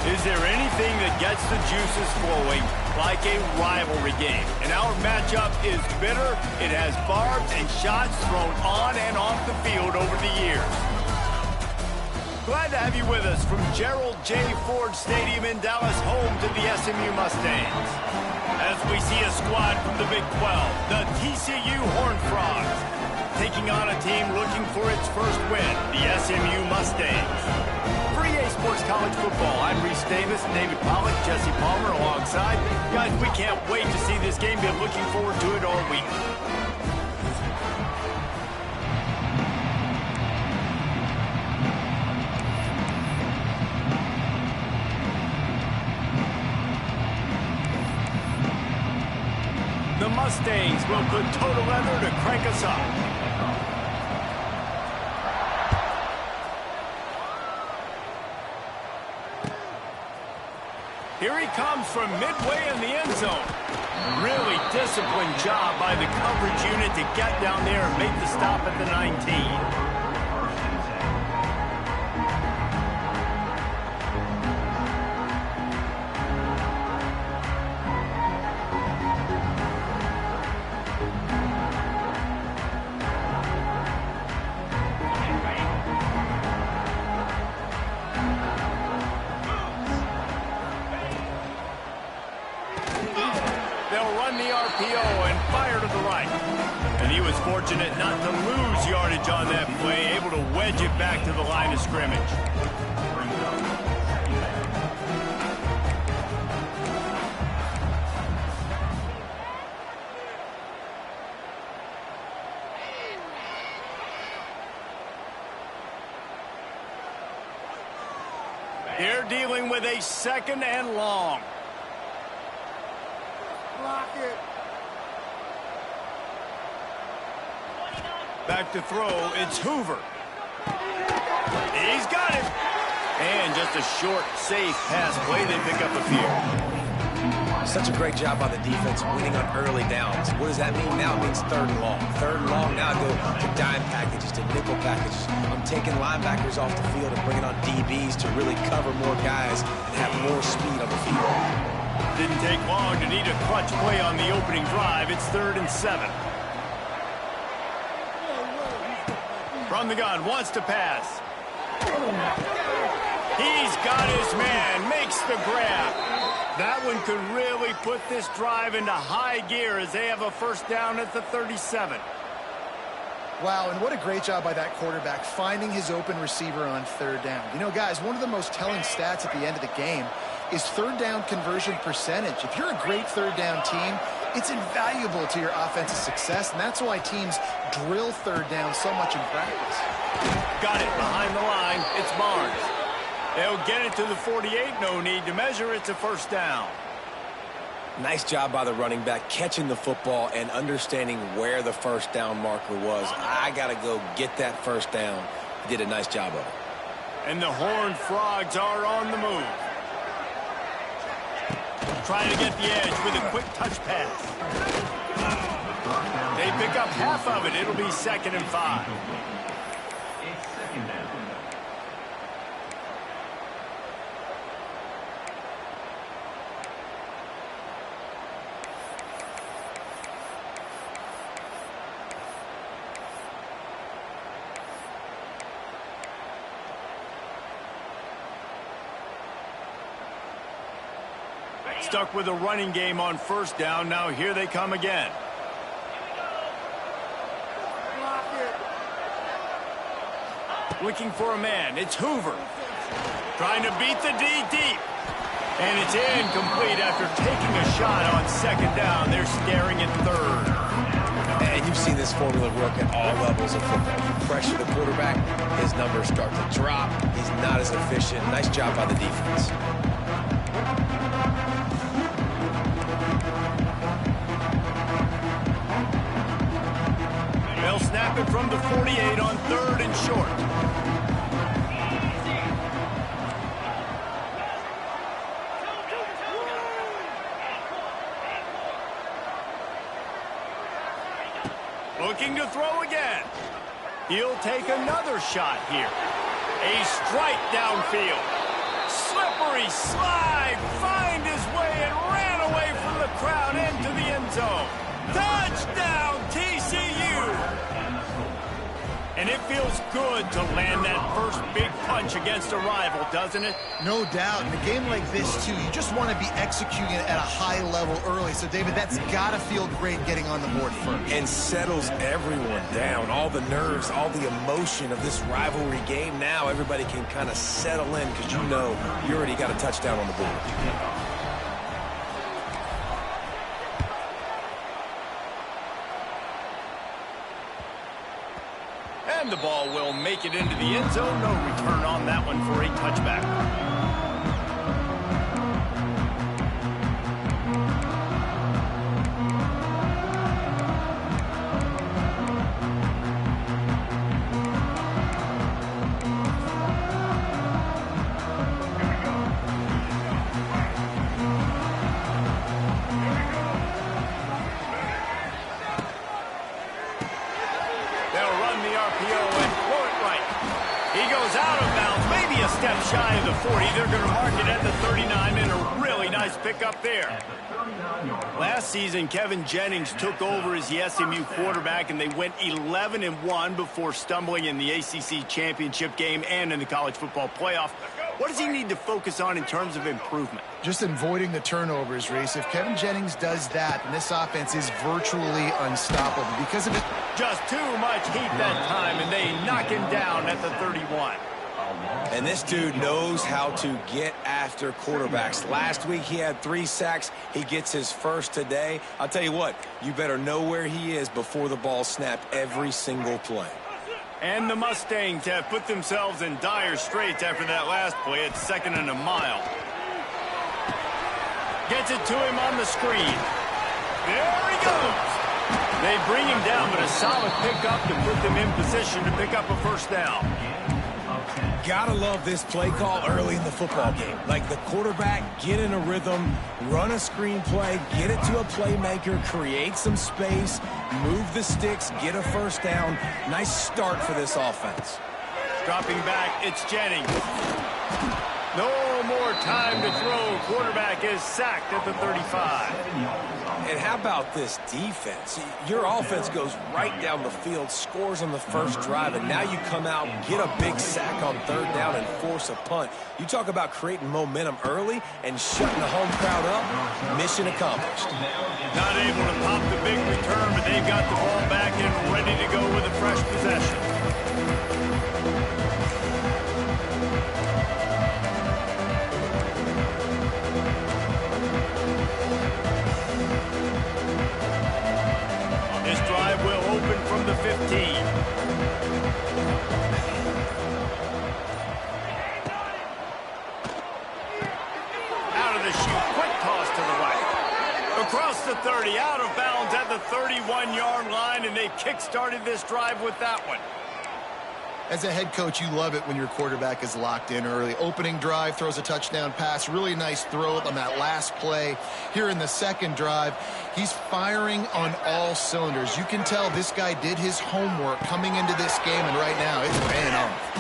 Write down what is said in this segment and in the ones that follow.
Is there anything that gets the juices flowing like a rivalry game? And our matchup is bitter. It has barbs and shots thrown on and off the field over the years. Glad to have you with us from Gerald J. Ford Stadium in Dallas, home to the SMU Mustangs. As we see a squad from the Big 12, the TCU Horned Frogs, taking on a team looking for its first win, the SMU Mustangs. For EA Sports College Football, I'm Reese Davis, David Pollack, Jesse Palmer alongside. Guys, we can't wait to see this game. Been looking forward to it all week. The Mustangs will put total leather to crank us up. Here he comes from midway in the end zone. Really disciplined job by the coverage unit to get down there and make the stop at the 19. And fire to the right. And he was fortunate not to lose yardage on that play, able to wedge it back to the line of scrimmage. They're dealing with a 2nd and long. Block it. Back to throw, it's Hoover. He's got it. And just a short, safe pass play. They pick up a few. Such a great job by the defense winning on early downs. What does that mean? Now it means 3rd and long. 3rd and long, now I go to dime packages, to nickel packages. I'm taking linebackers off the field and bringing on DBs to really cover more guys and have more speed on the field. Didn't take long to need a clutch play on the opening drive. It's 3rd and 7. From the gun, wants to pass. He's got his man, makes the grab. That one could really put this drive into high gear as they have a 1st down at the 37. Wow, and what a great job by that quarterback, finding his open receiver on 3rd down. You know, guys, one of the most telling stats at the end of the game is 3rd down conversion percentage. If you're a great 3rd down team, it's invaluable to your offensive success, and that's why teams drill 3rd down so much in practice. Got it behind the line. It's Barnes. They'll get it to the 48. No need to measure. It's a 1st down. Nice job by the running back catching the football and understanding where the 1st down marker was. I got to go get that 1st down. He did a nice job of it. And the Horned Frogs are on the move. Trying to get the edge with a quick touch pass. They pick up half of it. It'll be 2nd and 5. Stuck with a running game on 1st down. Now here they come again. Looking for a man. It's Hoover. Trying to beat the D deep. And it's incomplete after taking a shot on 2nd down. They're staring at 3rd. And you've seen this formula work at all levels of football. You pressure the quarterback, his numbers start to drop. He's not as efficient. Nice job by the defense. They'll snap it from the 48 on 3rd and short. Looking to throw again. He'll take another shot here. A strike downfield. Slippery Henry slide, find his way, and ran away from the crowd into the end zone. Touchdown, TCU! And it feels good to land that first big punch against a rival, doesn't it? No doubt. In a game like this, too, you just want to be executing it at a high level early. So, David, that's got to feel great getting on the board first. And settles everyone down. All the nerves, all the emotion of this rivalry game. Now everybody can kind of settle in because you know you already got a touchdown on the board. And the ball will make it into the end zone. No return on that one for a touchback. Step shy of the 40. They're going to mark it at the 39, and a really nice pickup there. Last season, Kevin Jennings took over as the SMU quarterback, and they went 11-1 before stumbling in the ACC championship game and in the college football playoff. What does he need to focus on in terms of improvement? Just avoiding the turnovers, Reese. If Kevin Jennings does that, then this offense is virtually unstoppable because of it. Just too much heat that time, and they knock him down at the 31. And this dude knows how to get after quarterbacks. Last week he had 3 sacks. He gets his first today. I'll tell you what, you better know where he is before the ball snapped every single play. And the Mustangs have put themselves in dire straits after that last play. It's 2nd and a mile. Gets it to him on the screen. There he goes. They bring him down, but a solid pickup to put them in position to pick up a first down. Gotta love this play call early in the football game. Like the quarterback, get in a rhythm, run a screen play, get it to a playmaker, create some space, move the sticks, get a first down. Nice start for this offense. Dropping back, it's Jennings. No more time to throw. Quarterback is sacked at the 35. And how about this defense? Your offense goes right down the field, scores on the first drive, and now you come out, get a big sack on 3rd down, and force a punt. You talk about creating momentum early and shutting the home crowd up. Mission accomplished. Not able to pop the big return, but they've got the ball back and ready to go with a fresh possession. From the 15. Out of the chute, quick toss to the right. Across the 30, out of bounds at the 31-yard line, and they kick-started this drive with that one. As a head coach, you love it when your quarterback is locked in early. Opening drive, throws a touchdown pass. Really nice throw on that last play. Here in the second drive, he's firing on all cylinders. You can tell this guy did his homework coming into this game, and right now it's paying off.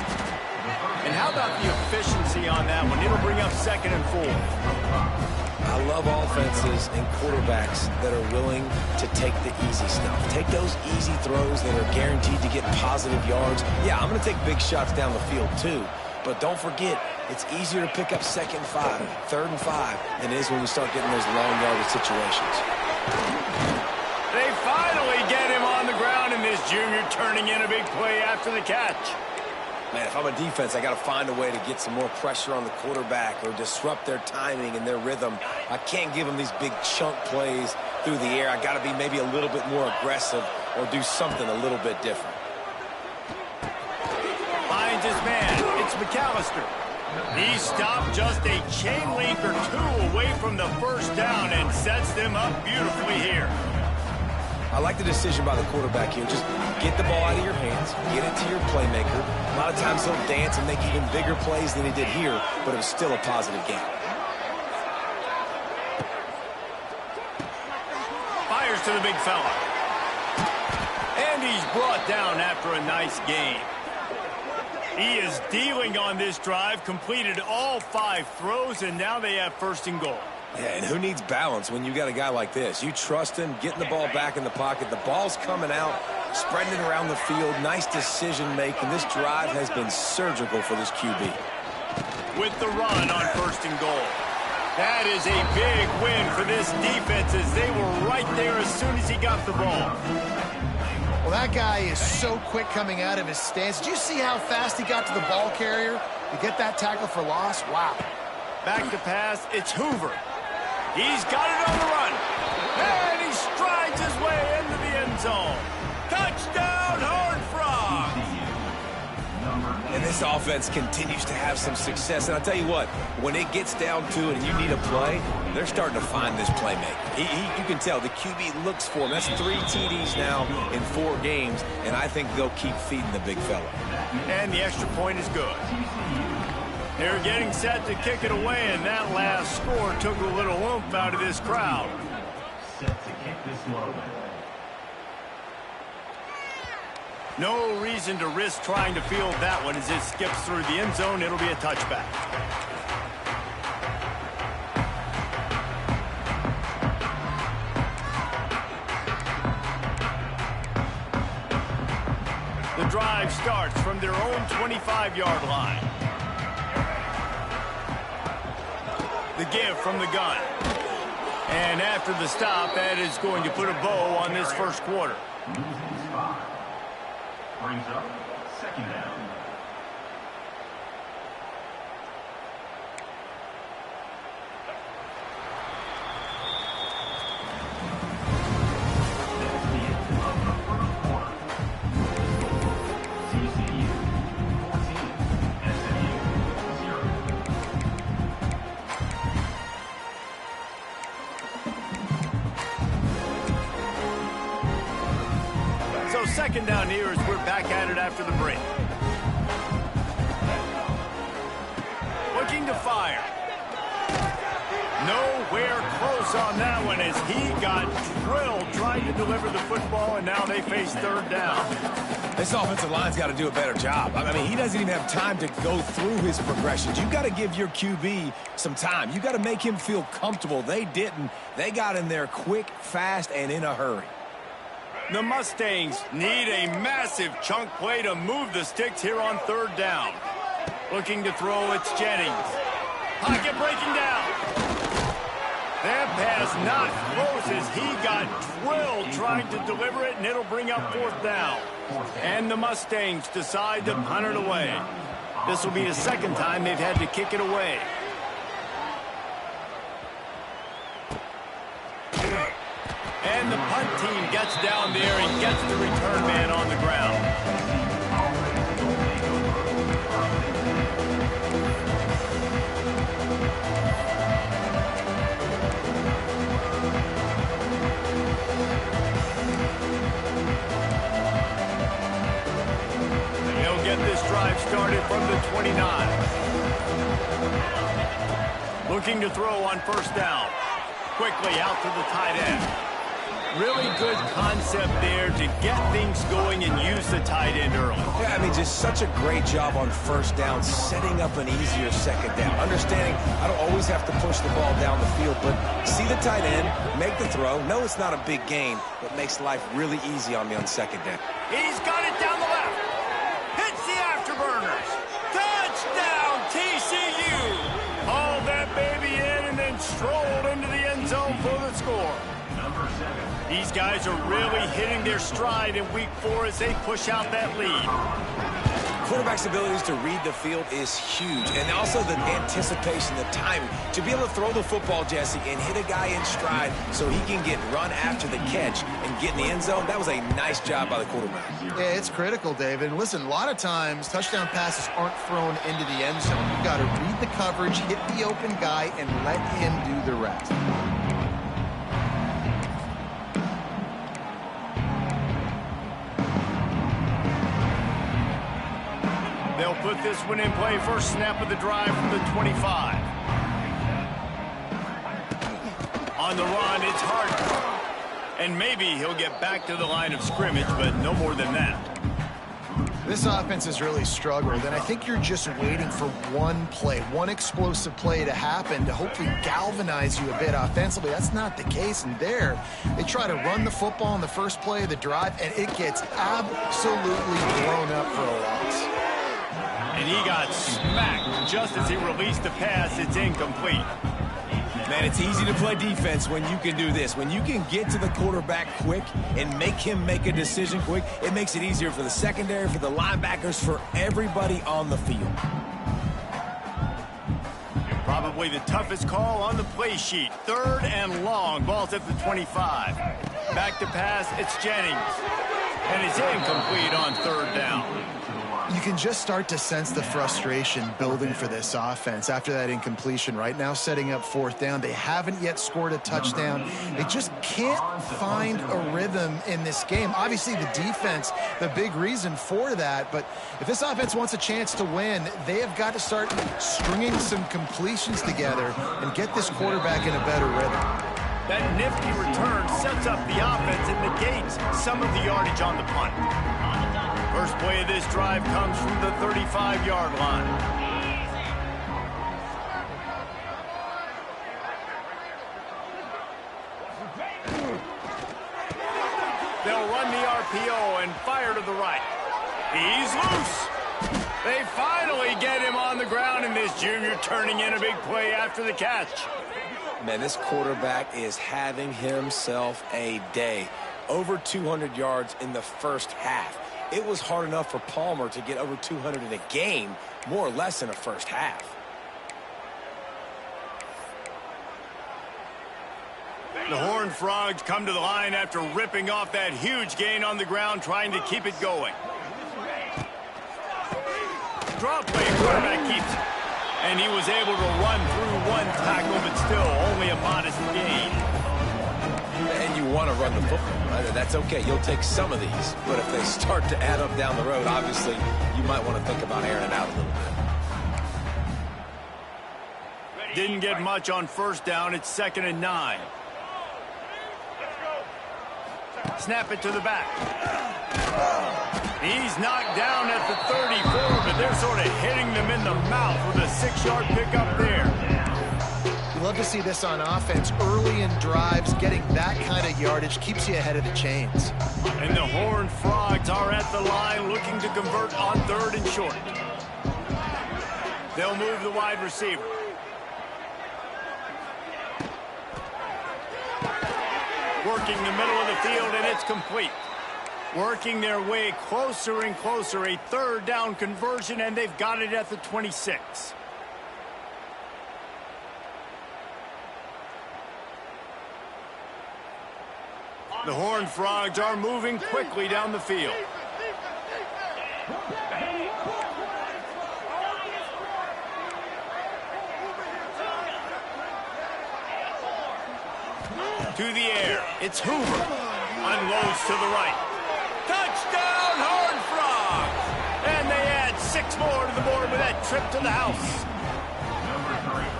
And how about the efficiency on that one? It'll bring up 2nd and 4. I love offenses and quarterbacks that are willing to take the easy stuff. Take those easy throws that are guaranteed to get positive yards. Yeah, I'm going to take big shots down the field too. But don't forget, it's easier to pick up 2nd and 5, 3rd and 5 than it is when we start getting those long yardage situations. They finally get him on the ground, and this junior turning in a big play after the catch. Man, if I'm a defense, I got to find a way to get some more pressure on the quarterback or disrupt their timing and their rhythm. I can't give them these big chunk plays through the air. I got to be maybe a little bit more aggressive or do something a little bit different. Finds his man. It's McAllister. He stopped just a chain link or 2 away from the first down and sets them up beautifully here. I like the decision by the quarterback here. Just get the ball out of your hands, get it to your playmaker. A lot of times he'll dance and make even bigger plays than he did here, but it was still a positive game. Fires to the big fella. And he's brought down after a nice gain. He is dealing on this drive, completed all 5 throws, and now they have 1st and goal. Yeah, and who needs balance when you got a guy like this? You trust him, getting the ball back in the pocket. The ball's coming out, spreading it around the field. Nice decision-making. This drive has been surgical for this QB. With the run on 1st and goal. That is a big win for this defense as they were right there as soon as he got the ball. Well, that guy is so quick coming out of his stance. Did you see how fast he got to the ball carrier to get that tackle for loss? Wow. Back to pass, it's Hoover. He's got it on the run. And he strides his way into the end zone. Touchdown, Horned Frogs! And this offense continues to have some success. And I'll tell you what, when it gets down to it and you need a play, they're starting to find this playmaker. You can tell the QB looks for him. That's 3 TDs now in 4 games, and I think they'll keep feeding the big fella. And the extra point is good. They're getting set to kick it away, and that last score took a little oomph out of this crowd. Set to kick this one. No reason to risk trying to field that one as it skips through the end zone. It'll be a touchback. The drive starts from their own 25-yard line. The give from the gun. And after the stop, that is going to put a bow on this first quarter. Brings up 2nd down. That's the end of the first quarter. TCU 14, SMU 0. So 2nd down here as we're back at it after the break. Looking to fire. Nowhere close on that one as he got drilled trying to deliver the football, and now they face 3rd down. This offensive line's got to do a better job. I mean, he doesn't even have time to go through his progressions. You got to give your QB some time. You got to make him feel comfortable. They didn't. They got in there quick, fast, and in a hurry. The Mustangs need a massive chunk play to move the sticks here on 3rd down. Looking to throw, it's Jennings. Pocket breaking down. That pass not close as he got drilled trying to deliver it, and it'll bring up 4th down. And the Mustangs decide to punt it away. This will be the 2nd time they've had to kick it away. And the punt team gets down there and gets the return man on the ground. They'll get this drive started from the 29. Looking to throw on 1st down. Quickly out to the tight end. Really good concept there to get things going and use the tight end early. Yeah, I mean, just such a great job on 1st down, setting up an easier 2nd down. Understanding I don't always have to push the ball down the field, but see the tight end, make the throw. No, it's not a big gain, but makes life really easy on me on 2nd down. He's got it down the left. Hits the afterburners. Touchdown, TCU. Hauled that baby in and then strolled into the end zone for the score. Number 7. These guys are really hitting their stride in week 4 as they push out that lead. Quarterback's abilities to read the field is huge, and also the anticipation, the timing. To be able to throw the football, Jesse, and hit a guy in stride so he can get run after the catch and get in the end zone, that was a nice job by the quarterback. Yeah, it's critical, David. Listen, a lot of times touchdown passes aren't thrown into the end zone. You've got to read the coverage, hit the open guy, and let him do the rest. They'll put this one in play. First snap of the drive from the 25. On the run, it's Harden. And maybe he'll get back to the line of scrimmage, but no more than that. This offense has really struggled, and I think you're just waiting for one play, one explosive play to happen to hopefully galvanize you a bit offensively. That's not the case, and there, they try to run the football on the first play of the drive, and it gets absolutely blown up for a loss. And he got smacked just as he released the pass. It's incomplete. Man, it's easy to play defense when you can do this. When you can get to the quarterback quick and make him make a decision quick, it makes it easier for the secondary, for the linebackers, for everybody on the field. Probably the toughest call on the play sheet. 3rd and long. Ball's at the 25. Back to pass. It's Jennings. And it's incomplete on 3rd down. You can just start to sense the frustration building for this offense after that incompletion. Right now, setting up 4th down. They haven't yet scored a touchdown. They just can't find a rhythm in this game. Obviously, the defense, the big reason for that. But if this offense wants a chance to win, they have got to start stringing some completions together and get this quarterback in a better rhythm. That nifty return sets up the offense and negates some of the yardage on the punt. First play of this drive comes from the 35-yard line. They'll run the RPO and fire to the right. He's loose. They finally get him on the ground, and this junior turning in a big play after the catch. Man, this quarterback is having himself a day. Over 200 yards in the first half. It was hard enough for Palmer to get over 200 in a game, more or less in a first half. The Horned Frogs come to the line after ripping off that huge gain on the ground, trying to keep it going. Draw play, quarterback keeps it. And he was able to run through one tackle, but still only a modest gain. And you want to run the football, right? That's okay. You'll take some of these. But if they start to add up down the road, obviously, you might want to think about airing it out a little bit. Didn't get much on 1st down. It's 2nd and 9. Snap it to the back. He's knocked down at the 34, but they're sort of hitting them in the mouth with a 6-yard pickup there. You love to see this on offense. Early in drives, getting that kind of yardage keeps you ahead of the chains. And the Horned Frogs are at the line looking to convert on 3rd and short. They'll move the wide receiver. Working the middle of the field, and it's complete. Working their way closer and closer. A 3rd down conversion, and they've got it at the 26. The Horned Frogs are moving quickly down the field. To the air. It's Hoover. Unloads to the right. Touchdown, Horned Frogs! And they add 6 more to the board with that trip to the house.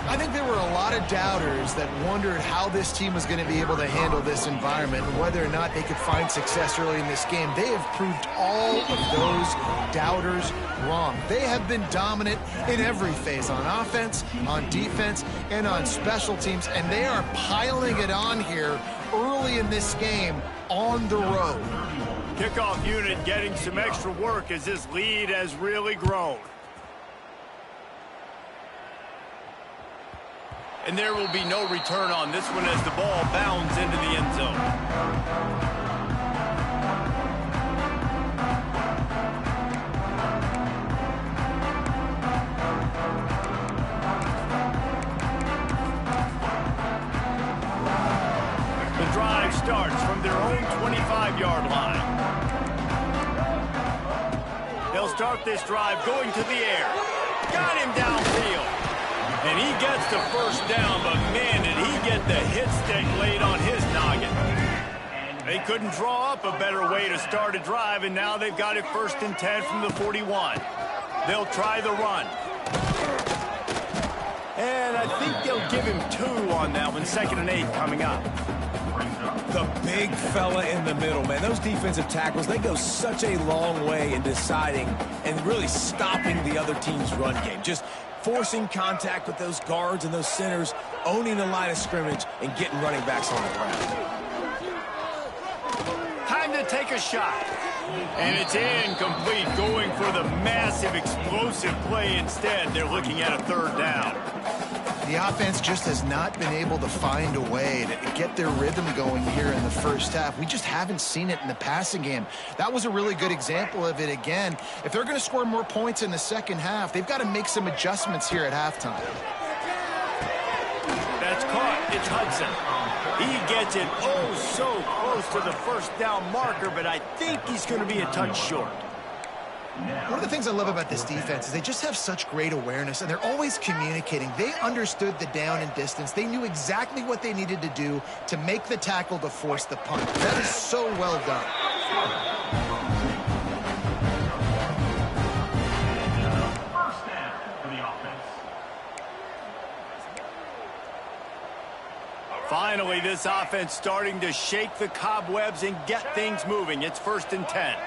I think there were a lot of doubters that wondered how this team was going to be able to handle this environment and whether or not they could find success early in this game. They have proved all of those doubters wrong. They have been dominant in every phase, on offense, on defense, and on special teams, and they are piling it on here early in this game on the road. Kickoff unit getting some extra work as this lead has really grown. And there will be no return on this one as the ball bounds into the end zone. The drive starts from their own 25-yard line. They'll start this drive going to the air. Got him downfield. And he gets the 1st down, but man, did he get the hit stick laid on his noggin. They couldn't draw up a better way to start a drive, and now they've got it 1st and 10 from the 41. They'll try the run. And I think they'll give him 2 on that one, 2nd and 8 coming up. The big fella in the middle, man. Those defensive tackles, they go such a long way in deciding and really stopping the other team's run game. Just forcing contact with those guards and those centers, owning the line of scrimmage, and getting running backs on the ground. Time to take a shot. And it's incomplete, going for the massive, explosive play instead. They're looking at a third down. The offense just has not been able to find a way to get their rhythm going here in the first half. We just haven't seen it in the passing game. That was a really good example of it again. If they're going to score more points in the second half, they've got to make some adjustments here at halftime. That's caught. It's Hudson. He gets it oh so close to the first down marker, but I think he's going to be a touch short. One of the things I love about this defense is they just have such great awareness, and they're always communicating. They understood the down and distance. They knew exactly what they needed to do to make the tackle to force the punt. That is so well done. First down for the offense. Finally, this offense starting to shake the cobwebs and get things moving. It's 1st and 10.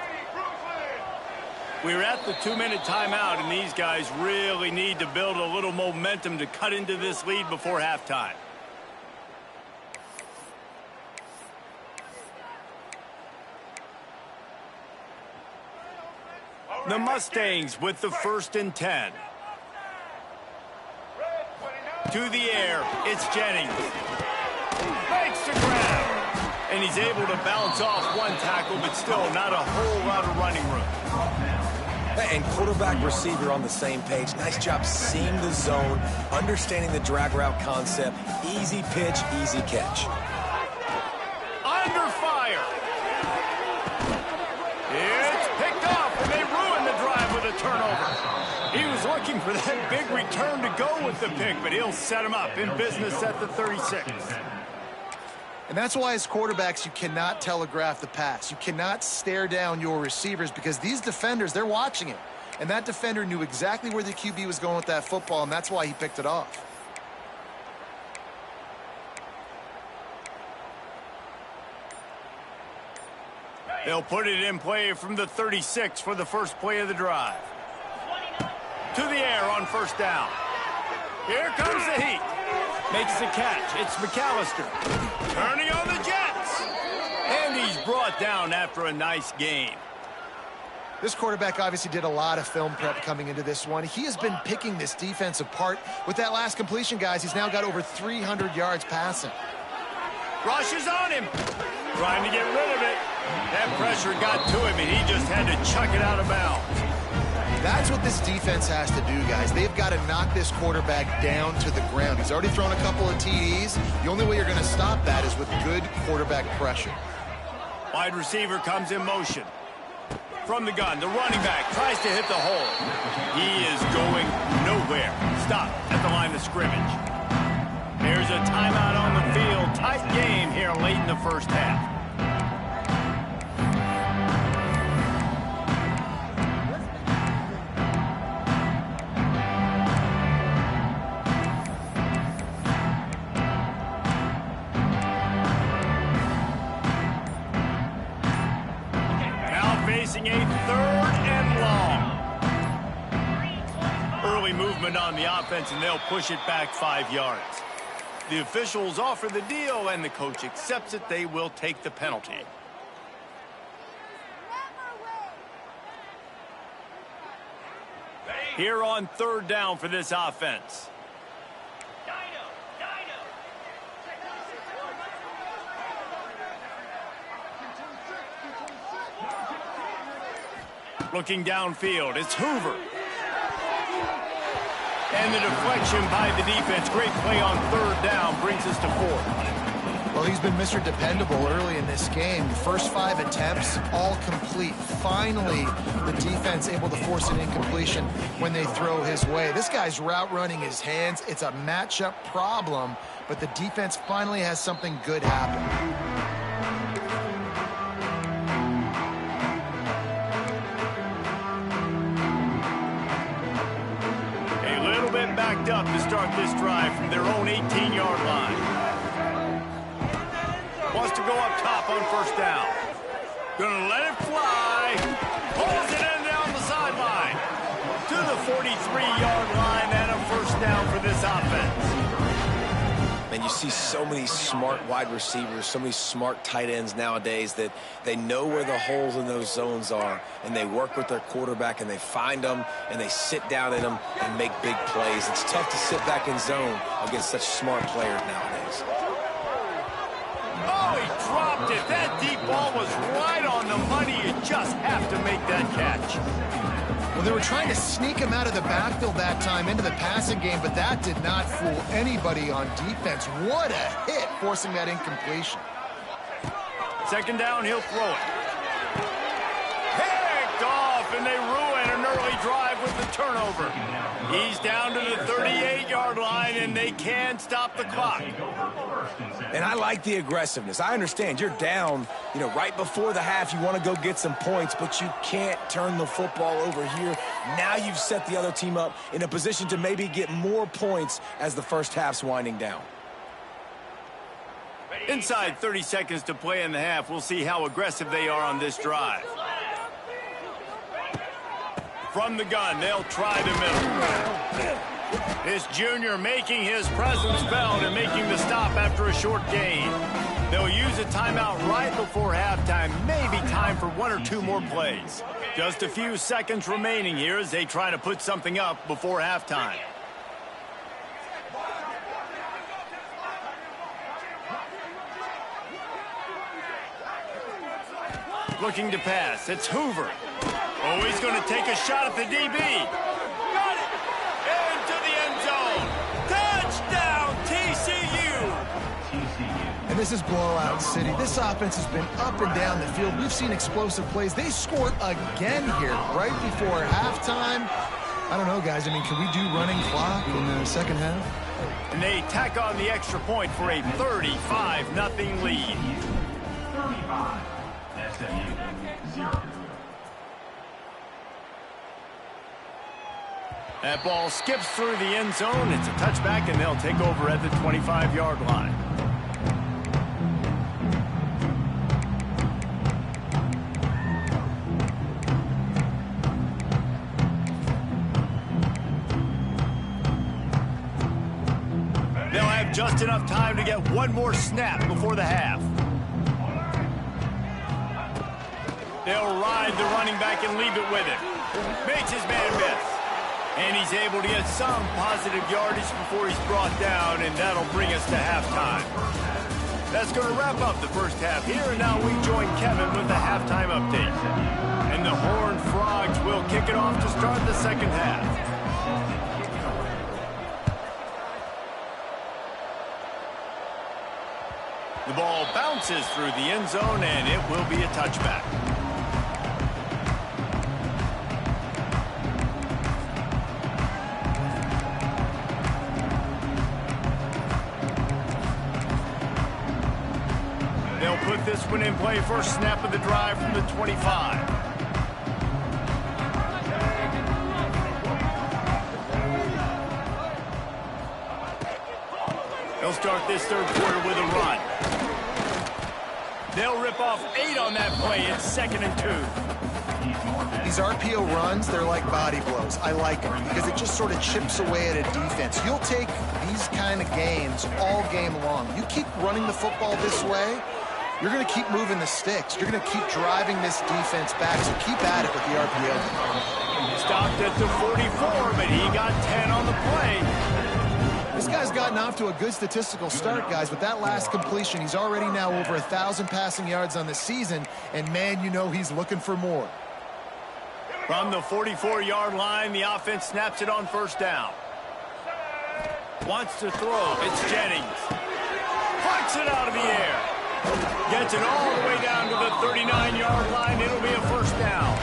We're at the 2-minute timeout, and these guys really need to build a little momentum to cut into this lead before halftime. The Mustangs with the 1st and 10. To the air, it's Jennings. Makes the grab. And he's able to bounce off one tackle, but still not a whole lot of running room. And quarterback receiver on the same page. Nice job seeing the zone, understanding the drag route concept. Easy pitch, easy catch. Under fire. It's picked off, and they ruin the drive with a turnover. He was looking for that big return to go with the pick, but he'll set him up in business at the 36. And that's why as quarterbacks, you cannot telegraph the pass. You cannot stare down your receivers because these defenders, they're watching it. And that defender knew exactly where the QB was going with that football, and that's why he picked it off. They'll put it in play from the 36 for the first play of the drive. To the air on 1st down. Here comes the heat. Makes the catch. It's McAllister. Turning on the Jets. And he's brought down after a nice game. This quarterback obviously did a lot of film prep coming into this one. He has been picking this defense apart. With that last completion, guys, he's now got over 300 yards passing. Rushes on him. Trying to get rid of it. That pressure got to him, and he just had to chuck it out of bounds. That's what this defense has to do, guys. They've got to knock this quarterback down to the ground. He's already thrown a couple of TDs. The only way you're going to stop that is with good quarterback pressure. Wide receiver comes in motion. From the gun, the running back tries to hit the hole. He is going nowhere. Stop at the line of scrimmage. There's a timeout on the field. Tight game here late in the first half. Facing a 3rd and long. Early movement on the offense, and they'll push it back 5 yards. The officials offer the deal, and the coach accepts it. They will take the penalty. Here on 3rd down for this offense. Looking downfield, it's Hoover. And the deflection by the defense. Great play on 3rd down brings us to 4th. Well, he's been Mr. Dependable early in this game. The first 5 attempts, all complete. Finally, the defense able to force an incompletion when they throw his way. This guy's route running his hands. It's a matchup problem, but the defense finally has something good happen. Backed up to start this drive from their own 18-yard line. Wants to go up top on first down. Gonna let it fly. Pulls it in down the sideline. To the 43-yard line and a first down for this offense. And you see so many smart wide receivers, so many smart tight ends nowadays that they know where the holes in those zones are, and they work with their quarterback, and they find them, and they sit down in them and make big plays. It's tough to sit back in zone against such smart players nowadays. Oh, he dropped it. That deep ball was right on the money. You just have to make that catch. Well, they were trying to sneak him out of the backfield that time into the passing game, but that did not fool anybody on defense. What a hit, forcing that incompletion. Second down, he'll throw it. Picked off, and they ruin an early drive with the turnover. He's down to the 38-yard line, and they can't stop the clock. And I like the aggressiveness. I understand you're down, right before the half. You want to go get some points, but you can't turn the football over here. Now you've set the other team up in a position to maybe get more points as the first half's winding down. Inside 30 seconds to play in the half. We'll see how aggressive they are on this drive. From the gun, they'll try the middle. This junior making his presence felt and making the stop after a short gain. They'll use a timeout right before halftime. Maybe time for one or two more plays. Just a few seconds remaining here as they try to put something up before halftime. Looking to pass. It's Hoover. Oh, he's going to take a shot at the DB. Got it! Into the end zone. Touchdown, TCU! And this is blowout city. This offense has been up and down the field. We've seen explosive plays. They scored again here right before halftime. I don't know, guys. I mean, can we do running clock in the second half? And they tack on the extra point for a 35-0 lead. 35. SMU 0. That ball skips through the end zone. It's a touchback, and they'll take over at the 25-yard line. They'll have just enough time to get one more snap before the half. They'll ride the running back and leave it with him. Makes his man miss. And he's able to get some positive yardage before he's brought down, and that'll bring us to halftime. That's going to wrap up the first half here, and now we join Kevin with the halftime update. And the Horned Frogs will kick it off to start the second half. The ball bounces through the end zone, and it will be a touchback. They'll put this one in play first snap of the drive from the 25. They'll start this third quarter with a run. They'll rip off 8 on that play. It's 2nd and 2. These RPO runs, they're like body blows. I like them because it just sort of chips away at a defense. You'll take these kind of games all game long. You keep running the football this way, you're going to keep moving the sticks. You're going to keep driving this defense back, so keep at it with the RPO. Stopped at the 44, but he got 10 on the play. This guy's gotten off to a good statistical start, guys, but that last completion, he's already now over 1,000 passing yards on the season, and man, you know he's looking for more. From the 44-yard line, the offense snaps it on first down. Wants to throw. It's Jennings. Flicks it out of the air. Gets it all the way down to the 39-yard line. It'll be a first down.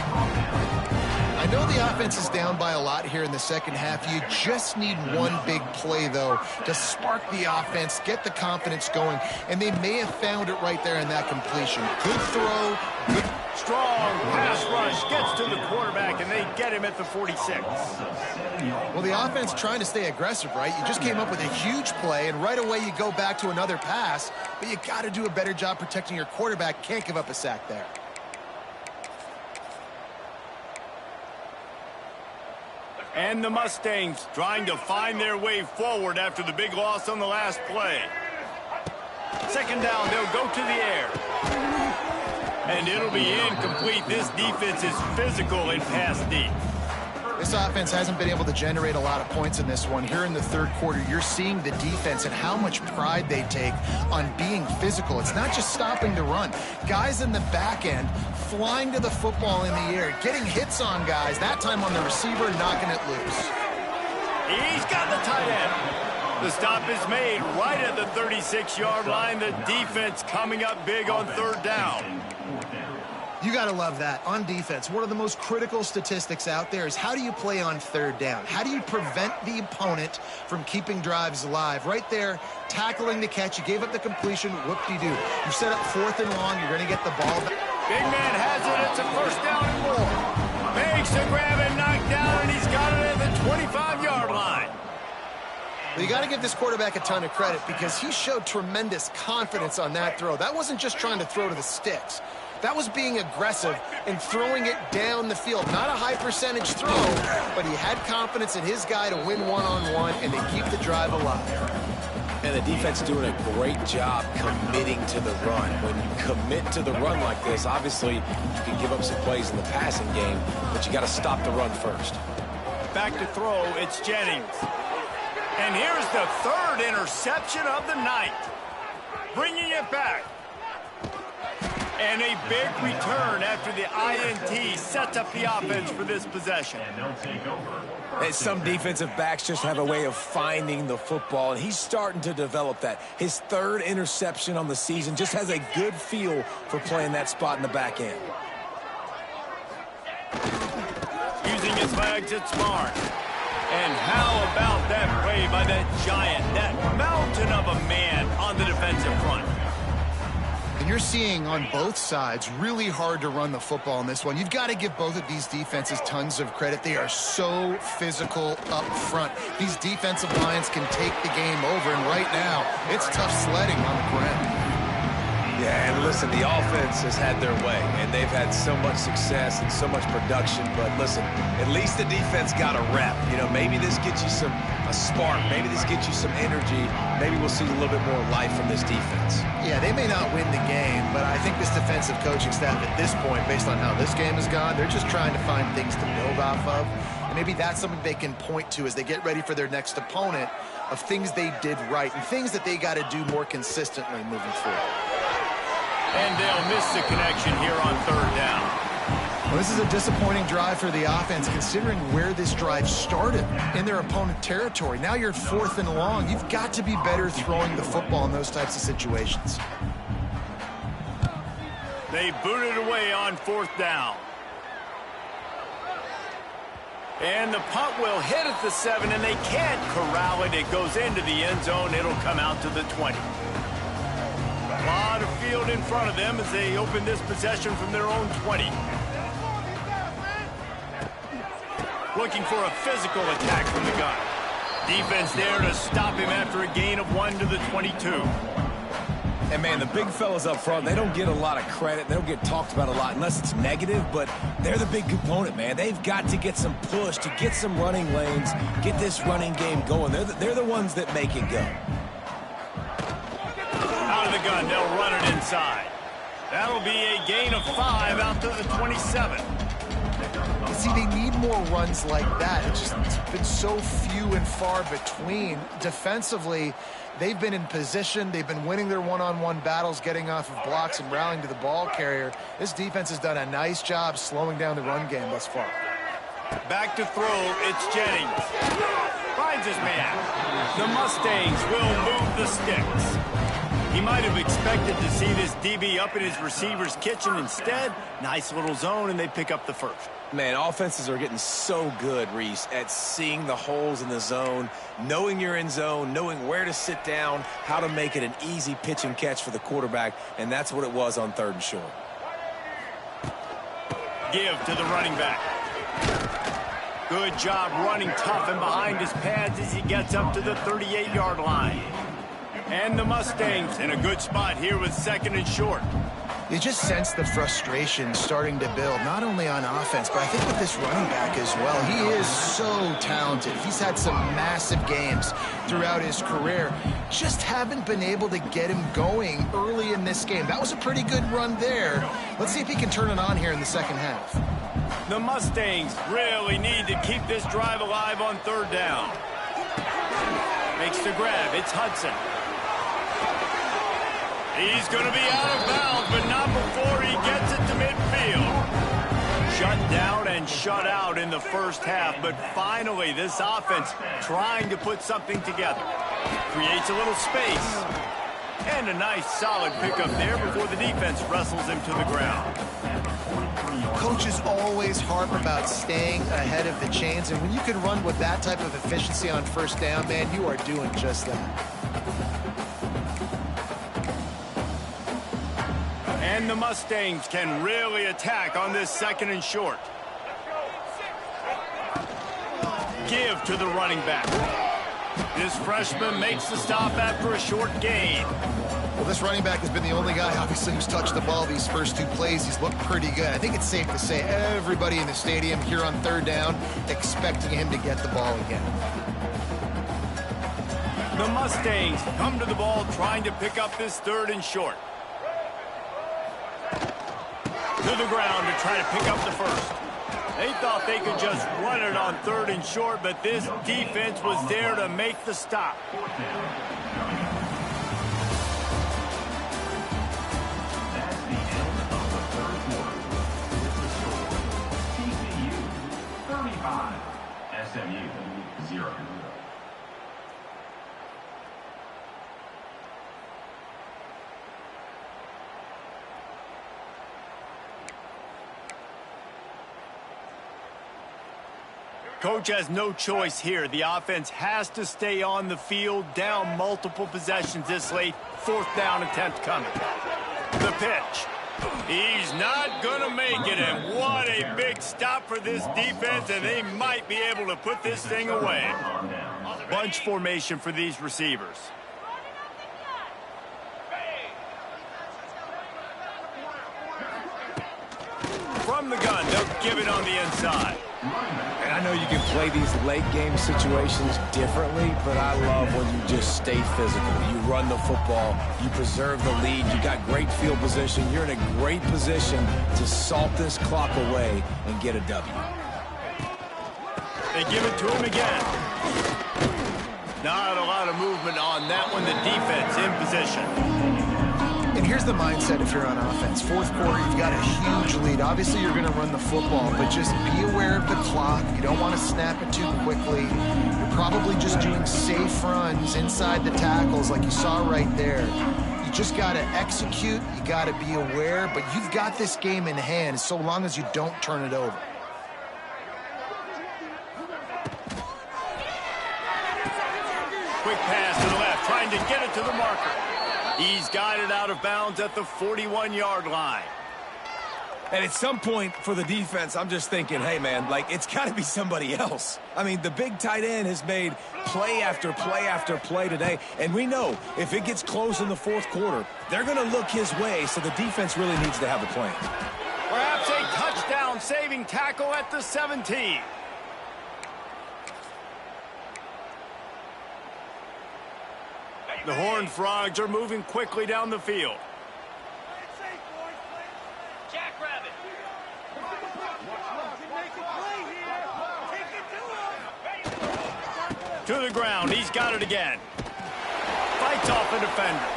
I know the offense is down by a lot here in the second half. You just need one big play, though, to spark the offense, get the confidence going, and they may have found it right there in that completion. Good throw, good Strong pass rush gets to the quarterback, and they get him at the 46. Well, the offense trying to stay aggressive, right? You just came up with a huge play, and right away you go back to another pass, but you got to do a better job protecting your quarterback. Can't give up a sack there. And the Mustangs trying to find their way forward after the big loss on the last play. Second down, they'll go to the air. And it'll be incomplete. This defense is physical in pass deep. This offense hasn't been able to generate a lot of points in this one. Here in the third quarter, you're seeing the defense and how much pride they take on being physical. It's not just stopping the run. Guys in the back end flying to the football in the air, getting hits on guys, that time on the receiver, knocking it loose. He's got the tight end. The stop is made right at the 36-yard line. The defense coming up big on third down. You got to love that. On defense, one of the most critical statistics out there is how do you play on third down? How do you prevent the opponent from keeping drives alive? Right there, tackling the catch. You gave up the completion. Whoop-de-doo. You set up 4th and long. You're going to get the ball back. Big man has it. It's a first down and more. Makes the grab and knocked down, and he's got it at the 25-yard line. But you got to give this quarterback a ton of credit because he showed tremendous confidence on that throw. That wasn't just trying to throw to the sticks. That was being aggressive and throwing it down the field. Not a high percentage throw, but he had confidence in his guy to win one-on-one and to keep the drive alive. And the defense doing a great job committing to the run. When you commit to the run like this, obviously you can give up some plays in the passing game, but you got to stop the run first. Back to throw, it's Jennings. And here's the third interception of the night. Bringing it back. And a big return after the INT sets up the offense for this possession. And some defensive backs just have a way of finding the football, and he's starting to develop that. His third interception on the season just has a good feel for playing that spot in the back end. Using his legs, it's smart. And how about that play by that giant, that mountain of a man on the defensive front? And you're seeing on both sides really hard to run the football in this one. You've got to give both of these defenses tons of credit. They are so physical up front. These defensive lines can take the game over, and right now, it's tough sledding on the ground. Yeah, and listen, the offense has had their way, and they've had so much success and so much production. But listen, at least the defense got a rep. You know, maybe this gets you a spark. Maybe this gets you some energy. Maybe we'll see a little bit more life from this defense. Yeah, they may not win the game, but I think this defensive coaching staff at this point, based on how this game has gone, they're just trying to find things to build off of. And maybe that's something they can point to as they get ready for their next opponent of things they did right and things that they got to do more consistently moving forward. And they'll miss the connection here on third down. Well, this is a disappointing drive for the offense, considering where this drive started in their opponent territory. Now you're 4th and long. You've got to be better throwing the football in those types of situations. They boot it away on 4th down. And the punt will hit at the 7, and they can't corral it. It goes into the end zone. It'll come out to the 20. A lot of field in front of them as they open this possession from their own 20. Looking for a physical attack from the gun. Defense there to stop him after a gain of 1 to the 22. And, man, the big fellas up front, they don't get a lot of credit. They don't get talked about a lot unless it's negative, but they're the big component, man. They've got to get some push, to get some running lanes, get this running game going. They're the ones that make it go. Out of the gun, they'll run it inside. That'll be a gain of 5 out to the 27. See, they need more runs like that. It's been so few and far between. Defensively, they've been in position. They've been winning their one-on-one battles, getting off of blocks and rallying to the ball carrier. This defense has done a nice job slowing down the run game thus far. Back to throw, it's Jennings. Finds his man. The Mustangs will move the sticks. He might have expected to see this DB up in his receiver's kitchen. Instead, nice little zone, and they pick up the first. Man, offenses are getting so good, Reese, at seeing the holes in the zone, knowing you're in zone, knowing where to sit down, how to make it an easy pitch and catch for the quarterback, and that's what it was on 3rd and short. Give to the running back. Good job running tough and behind his pads as he gets up to the 38-yard line. And the Mustangs in a good spot here with 2nd and short. You just sense the frustration starting to build, not only on offense, but I think with this running back as well. He is so talented. He's had some massive games throughout his career. Just haven't been able to get him going early in this game. That was a pretty good run there. Let's see if he can turn it on here in the second half. The Mustangs really need to keep this drive alive on 3rd down. Makes the grab. It's Hudson. He's going to be out of bounds, but not before he gets it to midfield. Shut down and shut out in the first half, but finally this offense trying to put something together. Creates a little space. And a nice solid pickup there before the defense wrestles him to the ground. Coaches always harp about staying ahead of the chains, and when you can run with that type of efficiency on 1st down, man, you are doing just that. And the Mustangs can really attack on this 2nd and short. Give to the running back. This freshman makes the stop after a short gain. Well, this running back has been the only guy, obviously, who's touched the ball these first 2 plays. He's looked pretty good. I think it's safe to say everybody in the stadium here on 3rd down expecting him to get the ball again. The Mustangs come to the ball trying to pick up this 3rd and short. To the ground to try to pick up the first. They thought they could just run it on 3rd and short, but this defense was there to make the stop. That's the end of the 3rd quarter. It's the score. TCU 35, SMU 0. Coach has no choice here. The offense has to stay on the field, down multiple possessions this late. 4th down attempt coming. The pitch. He's not going to make it, and what a big stop for this defense, and they might be able to put this thing away. Bunch formation for these receivers. From the gun, they'll give it on the inside. And I know you can play these late game situations differently, but I love when you just stay physical. You run the football, you preserve the lead, you got great field position, you're in a great position to salt this clock away and get a W. They give it to him again. Not a lot of movement on that one. The defense in position. And here's the mindset if you're on offense. 4th quarter, you've got a huge lead. Obviously, you're going to run the football, but just be aware of the clock. You don't want to snap it too quickly. You're probably just doing safe runs inside the tackles like you saw right there. You just got to execute. You got to be aware, but you've got this game in hand so long as you don't turn it over. Quick pass to the left, trying to get it to the marker. He's got it out of bounds at the 41-yard line. And at some point for the defense, I'm just thinking, hey, man, like, it's got to be somebody else. I mean, the big tight end has made play after play after play today. And we know if it gets close in the 4th quarter, they're going to look his way, so the defense really needs to have a plan. Perhaps a touchdown-saving tackle at the 17. The Horned Frogs are moving quickly down the field. Jackrabbit. To the ground. He's got it again. Fights off a defender.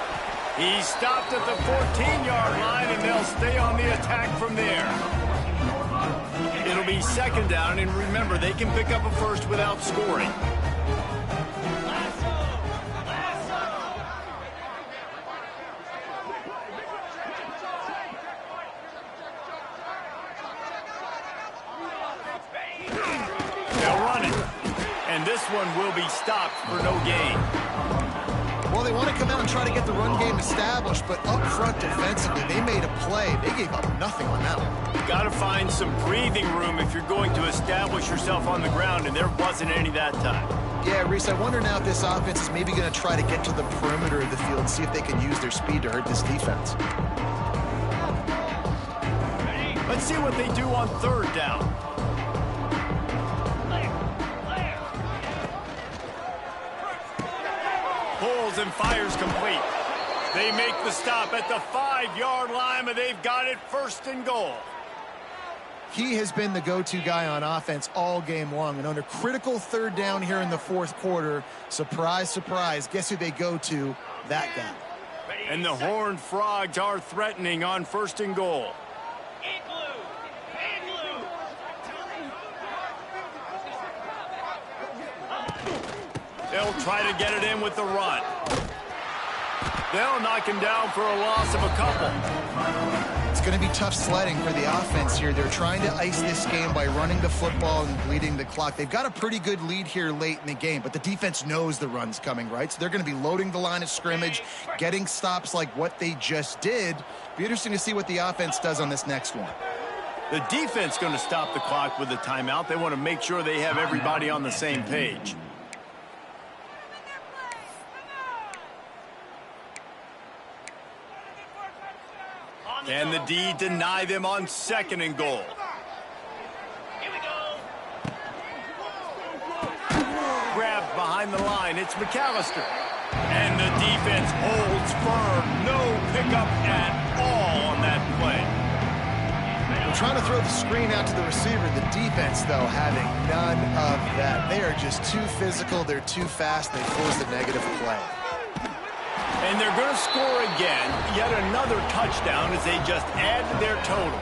He's stopped at the 14-yard line, and they'll stay on the attack from there. It'll be 2nd down, and remember, they can pick up a first without scoring. They'll run it, and this one will be stopped for no gain. Well, they want to come out and try to get the run game established, but up front defensively, they made a play. They gave up nothing on that one. You got to find some breathing room if you're going to establish yourself on the ground, and there wasn't any that time. Yeah, Reese, I wonder now if this offense is maybe going to try to get to the perimeter of the field and see if they can use their speed to hurt this defense. Let's see what they do on third down. Pulls and fires complete. They make the stop at the 5-yard line, but they've got it first and goal. He has been the go-to guy on offense all game long, and under critical third down here in the fourth quarter, surprise, surprise, guess who they go to? That guy. And the Horned Frogs are threatening on first and goal. They'll try to get it in with the run. They'll knock him down for a loss of a couple. It's going to be tough sledding for the offense here. They're trying to ice this game by running the football and bleeding the clock. They've got a pretty good lead here late in the game, but the defense knows the run's coming, right? So they're going to be loading the line of scrimmage, getting stops like what they just did. Be interesting to see what the offense does on this next one. The defense going to stop the clock with a timeout. They want to make sure they have everybody on the same page. And the D deny them on second and goal. Here we go. Grabbed behind the line. It's McAllister. And the defense holds firm. No pickup at all on that play. They're trying to throw the screen out to the receiver. The defense, though, having none of that. They are just too physical. They're too fast. They force the negative play. And they're going to score again, yet another touchdown as they just add to their total.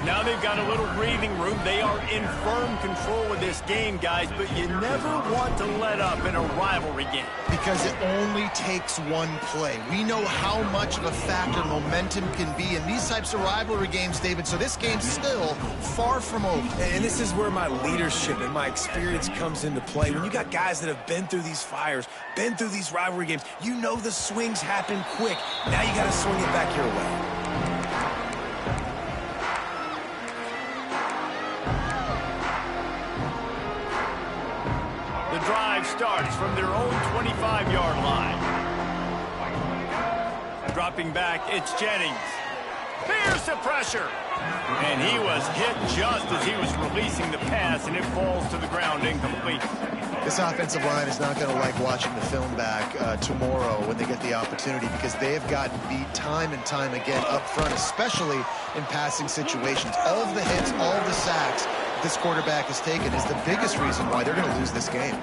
Now they've got a little breathing room. They are in firm control of this game, guys, but you never want to let up in a rivalry game. Because it only takes one play. We know how much of a factor momentum can be in these types of rivalry games, David, so this game's still far from over. And this is where my leadership and my experience comes into play. When you got guys that have been through these fires, been through these rivalry games, you know the swings happen quick. Now you got to swing it back your way. The drive starts from their own 25-yard line. Dropping back, it's Jennings. Here's the pressure. And he was hit just as he was releasing the pass, and it falls to the ground incomplete. This offensive line is not going to like watching the film back tomorrow when they get the opportunity, because they have gotten beat time and time again up front, especially in passing situations. All of the hits, all of the sacks this quarterback has taken is the biggest reason why they're going to lose this game.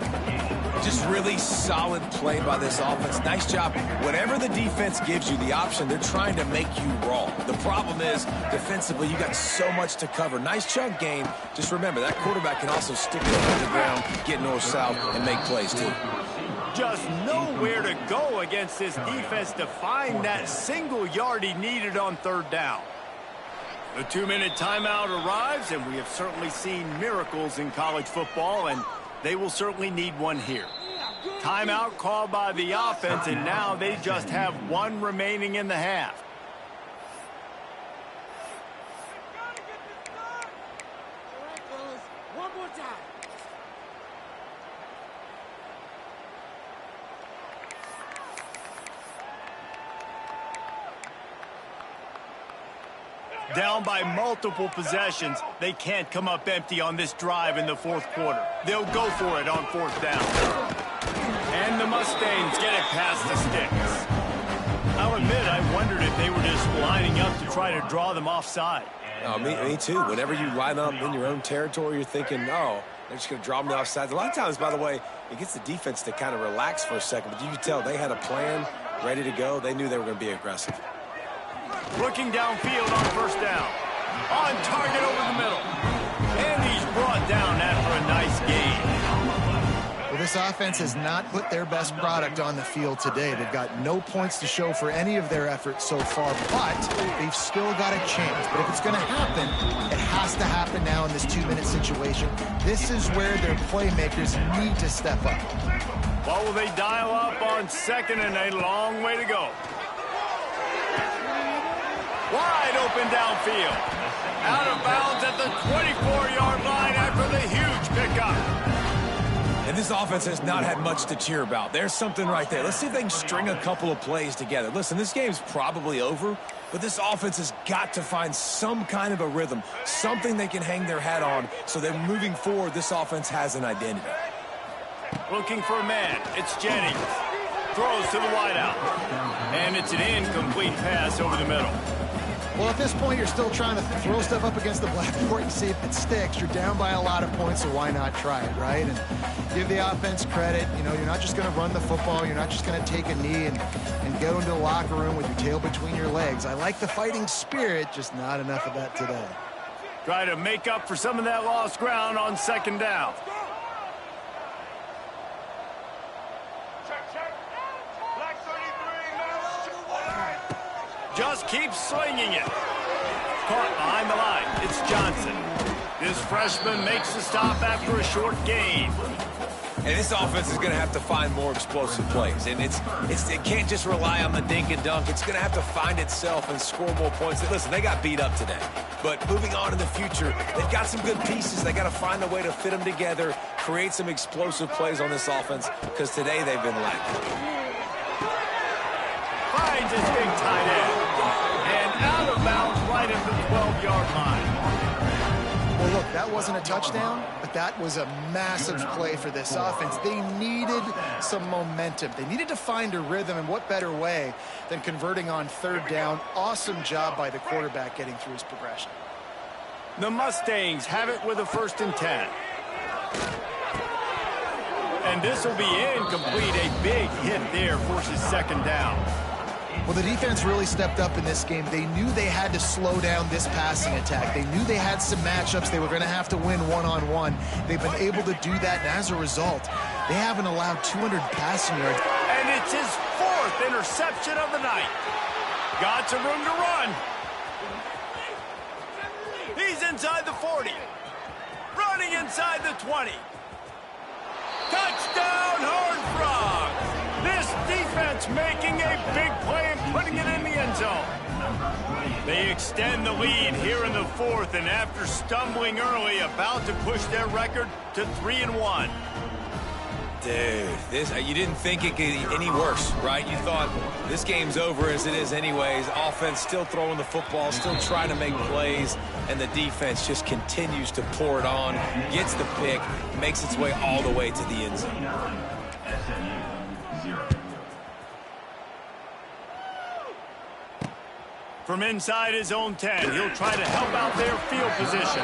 Just really solid play by this offense. Nice job. Whatever the defense gives you the option, they're trying to make you wrong. The problem is, defensively, you got so much to cover. Nice chunk game. Just remember, that quarterback can also stick it to the ground, get north-south, and make plays, too. Just nowhere to go against this defense to find that single yard he needed on third down. The 2-minute timeout arrives, and we have certainly seen miracles in college football, and they will certainly need one here. Timeout called by the offense, and now they just have one remaining in the half. One more time. Down by multiple possessions, they can't come up empty on this drive in the fourth quarter. They'll go for it on fourth down. And the Mustangs get it past the sticks. I'll admit, I wondered if they were just lining up to try to draw them offside. Oh, me too. Whenever you line up in your own territory, you're thinking, oh, they're just going to draw them offside. A lot of times, by the way, it gets the defense to kind of relax for a second, but you can tell they had a plan ready to go. They knew they were going to be aggressive. Looking downfield on first down. On target over the middle. And he's brought down after a nice gain. Well, this offense has not put their best product on the field today. They've got no points to show for any of their efforts so far, but they've still got a chance. But if it's going to happen, it has to happen now in this 2-minute situation. This is where their playmakers need to step up. Well, will they dial up on second and a long way to go? Wide open downfield. Out of bounds at the 24-yard line after the huge pickup. And this offense has not had much to cheer about. There's something right there. Let's see if they can string a couple of plays together. Listen, this game's probably over, but this offense has got to find some kind of a rhythm, something they can hang their hat on so that moving forward, this offense has an identity. Looking for a man. It's Jennings. Throws to the wideout. And it's an incomplete pass over the middle. Well, at this point, you're still trying to throw stuff up against the blackboard and see if it sticks. You're down by a lot of points, so why not try it, right? And give the offense credit. You know, you're not just going to run the football. You're not just going to take a knee and go into the locker room with your tail between your legs. I like the fighting spirit, just not enough of that today. Try to make up for some of that lost ground on second down. Just keeps slinging it. Caught behind the line. It's Johnson. This freshman makes the stop after a short gain. And this offense is going to have to find more explosive plays. And it can't just rely on the dink and dunk. It's going to have to find itself and score more points. Listen, they got beat up today. But moving on in the future, they've got some good pieces. They got to find a way to fit them together, create some explosive plays on this offense, because today they've been lacking. Finds his big tight end. And out of bounds right at the 12-yard line. Well, look, that wasn't a touchdown, but that was a massive play for this offense. They needed some momentum. They needed to find a rhythm, and what better way than converting on third down. Awesome job by the quarterback getting through his progression. The Mustangs have it with a 1st and 10. And this will be incomplete. A big hit there forces second down. Well, the defense really stepped up in this game. They knew they had to slow down this passing attack. They knew they had some matchups they were going to have to win one-on-one. They've been able to do that, and as a result, they haven't allowed 200 passing yards. And it's his 4th interception of the night. Got some room to run. He's inside the 40. Running inside the 20. Touchdown, Horned Frogs! This defense making a big play and putting it in the end zone. They extend the lead here in the 4th, and after stumbling early, about to push their record to 3-1. Dude, you didn't think it could get any worse, right? You thought this game's over as it is anyways. Offense still throwing the football, still trying to make plays, and the defense just continues to pour it on, gets the pick, makes its way all the way to the end zone. From inside his own 10, he'll try to help out their field position.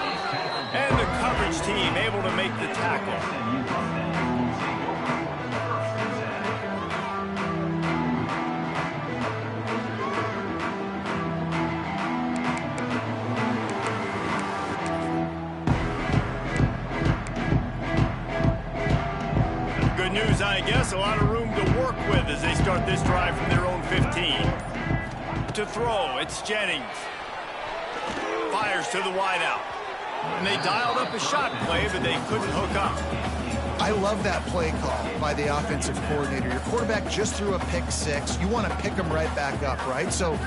And the coverage team able to make the tackle. Good news, I guess. A lot of room to work with as they start this drive from their own 15. To throw, it's Jennings. Fires to the wideout. And they dialed up a shot play, but they couldn't hook up. I love that play call by the offensive coordinator. Your quarterback just threw a pick 6. You want to pick him right back up, right? So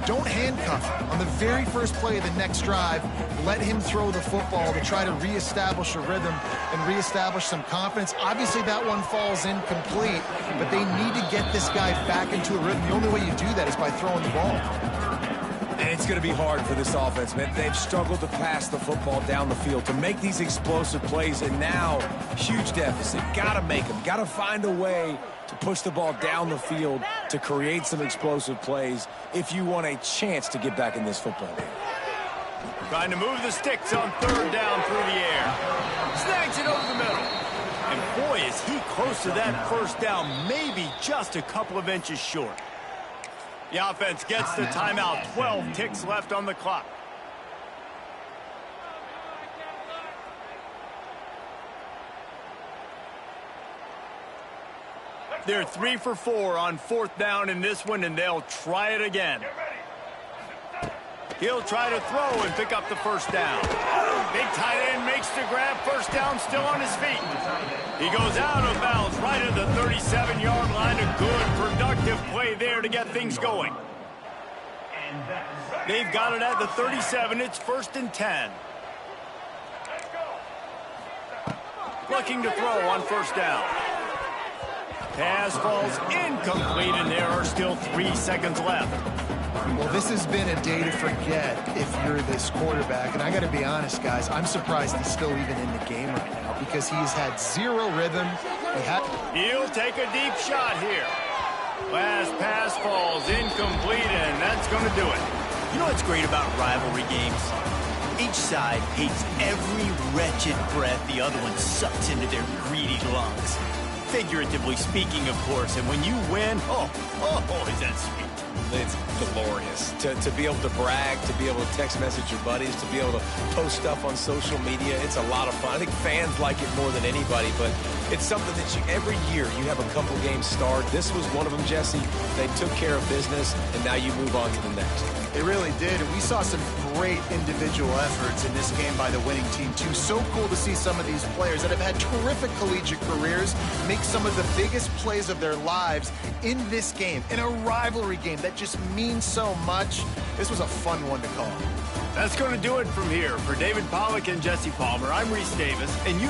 don't handcuff him. On the very first play of the next drive, let him throw the football to try to reestablish a rhythm and reestablish some confidence. Obviously, that one falls incomplete, but they need to get this guy back into a rhythm. The only way you do that is by throwing the ball. And it's going to be hard for this offense, man. They've struggled to pass the football down the field, to make these explosive plays, and now, huge deficit. Got to make them. Got to find a way to push the ball down the field to create some explosive plays if you want a chance to get back in this football game. Trying to move the sticks on third down through the air. Snags it over the middle. And boy, is he close to that first down, maybe just a couple of inches short. The offense gets the timeout. 12 ticks left on the clock. They're 3 for 4 on 4th down in this one, and they'll try it again. He'll try to throw and pick up the first down. Big tight end makes the grab. First down, still on his feet. He goes out of bounds right at the 37-yard line. A good, productive play there to get things going. They've got it at the 37. It's 1st and 10. Looking to throw on first down. Pass falls incomplete, and there are still 3 seconds left. Well, this has been a day to forget if you're this quarterback. And I got to be honest, guys, I'm surprised he's still even in the game right now because he's had 0 rhythm. He'll take a deep shot here. Last pass falls incomplete, and that's going to do it. You know what's great about rivalry games? Each side hates every wretched breath the other one sucks into their greedy lungs. Figuratively speaking, of course, and when you win, oh, is that sweet. It's glorious to be able to brag, to be able to text message your buddies, to be able to post stuff on social media. It's a lot of fun. I think fans like it more than anybody, but it's something that every year you have a couple games start. This was one of them, Jesse. They took care of business, and now you move on to the next. They really did, and we saw some great individual efforts in this game by the winning team, too. So cool to see some of these players that have had terrific collegiate careers make some of the biggest plays of their lives in this game, in a rivalry game that just means so much. This was a fun one to call. That's going to do it from here. For David Pollack and Jesse Palmer, I'm Reese Davis, and you